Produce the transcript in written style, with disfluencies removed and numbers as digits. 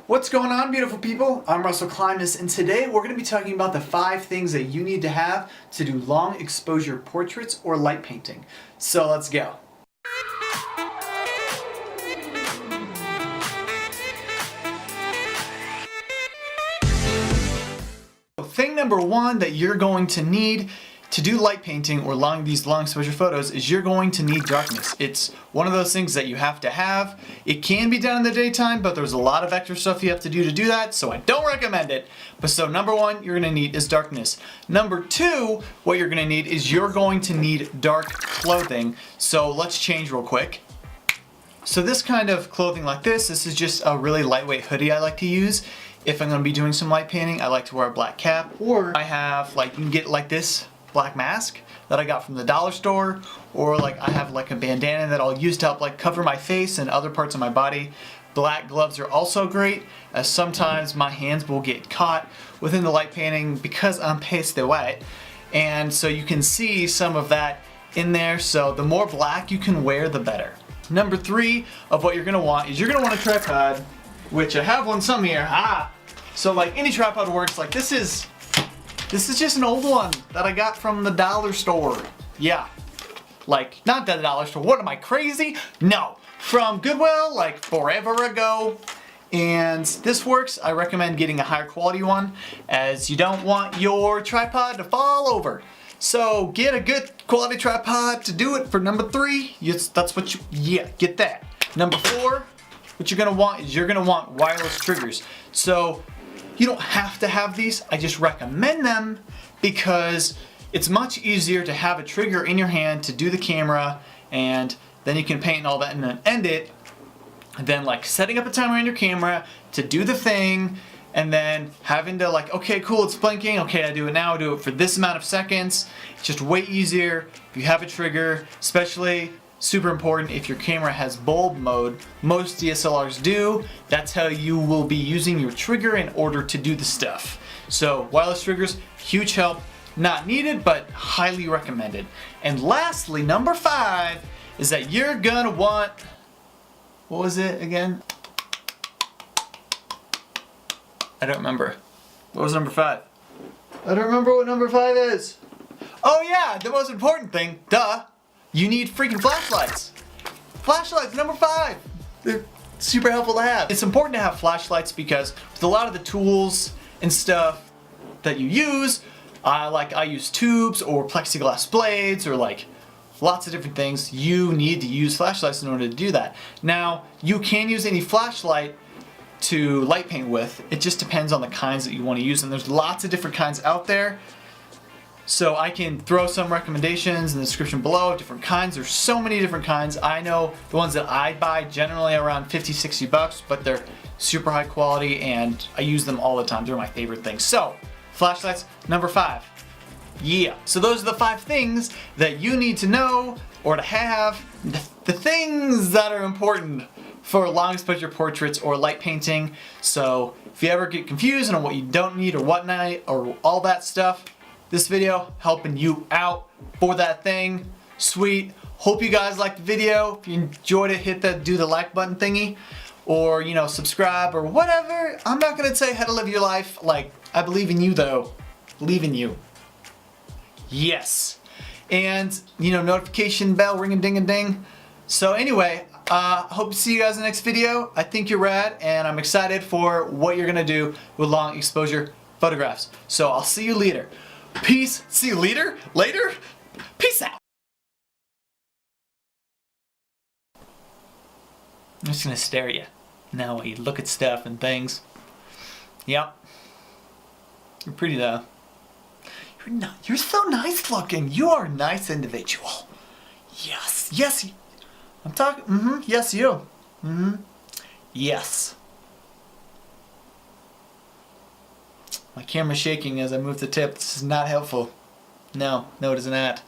What's going on, beautiful people? I'm ClancyS, and today we're going to be talking about the 5 things that you need to have to do long exposure portraits or light painting. So let's go. Thing number 1 that you're going to need to do light painting or these long exposure photos is you're going to need darkness. It's one of those things that you have to have. It can be done in the daytime, but there's a lot of extra stuff you have to do that, so I don't recommend it. But so number 1 you're going to need is darkness. Number 2, what you're going to need is you're going to need dark clothing. So let's change real quick. So this kind of clothing like this is just a really lightweight hoodie I like to use. If I'm going to be doing some light painting, I like to wear a black cap, or I have you can get like this black mask that I got from the dollar store, or I have a bandana that I'll use to help cover my face and other parts of my body. Black gloves are also great, as sometimes my hands will get caught within the light painting because I'm pasty wet, and so you can see some of that in there. So the more black you can wear, the better. Number 3 of what you're gonna want is you're gonna want a tripod, which I have one some here. So any tripod works. This is just an old one that I got from the dollar store. Yeah, not the dollar store. What am I, crazy? No, from Goodwill, forever ago. And this works. I recommend getting a higher quality one, as you don't want your tripod to fall over. So get a good quality tripod to do it for number 3. That's what get that. Number 4, what you're gonna want is you're gonna want wireless triggers. So you don't have to have these, I just recommend them because it's much easier to have a trigger in your hand to do the camera, and then you can paint and all that and then end it, than setting up a timer on your camera to do the thing and then having to okay, cool, it's blinking, okay, I do it now, I do it for this amount of seconds. It's just way easier if you have a trigger, especially super important if your camera has bulb mode. Most DSLRs do. That's how you will be using your trigger in order to do the stuff. So wireless triggers, huge help. Not needed, but highly recommended. And lastly, number 5 is that you're gonna want, what was it again? I don't remember. What was number 5? I don't remember what number 5 is. Oh yeah, the most important thing, duh. You need freaking flashlights. Flashlights, number 5. They're super helpful to have. It's important to have flashlights because with a lot of the tools and stuff that you use, I use tubes or plexiglass blades or lots of different things. You need to use flashlights in order to do that. Now, you can use any flashlight to light paint with. It just depends on the kinds that you want to use, and there's lots of different kinds out there. So I can throw some recommendations in the description below, different kinds. There's so many different kinds. I know the ones that I buy generally around 50, 60 bucks, but they're super high quality and I use them all the time. They're my favorite things. So, flashlights, number 5. Yeah, so those are the 5 things that you need to know or to have. The things that are important for long exposure portraits or light painting. So if you ever get confused on what you don't need or whatnot or all that stuff, this video helping you out for that thing. Sweet. Hope you guys liked the video. If you enjoyed it, hit do the like button thingy, or subscribe or whatever. I'm not gonna say how to live your life. I believe in you though. Believe in you. Yes. And notification bell ring a ding a ding. So anyway, hope to see you guys in the next video. I think you're rad, and I'm excited for what you're gonna do with long exposure photographs. So I'll see you later. Peace. See you later. Peace out. I'm just gonna stare at you now while you look at stuff and things. Yep. You're pretty though. You're so nice looking. You are a nice individual. Yes. Yes. I'm talking. Yes, you. Yes. My camera's shaking as I move the tip. This is not helpful. No, it is not.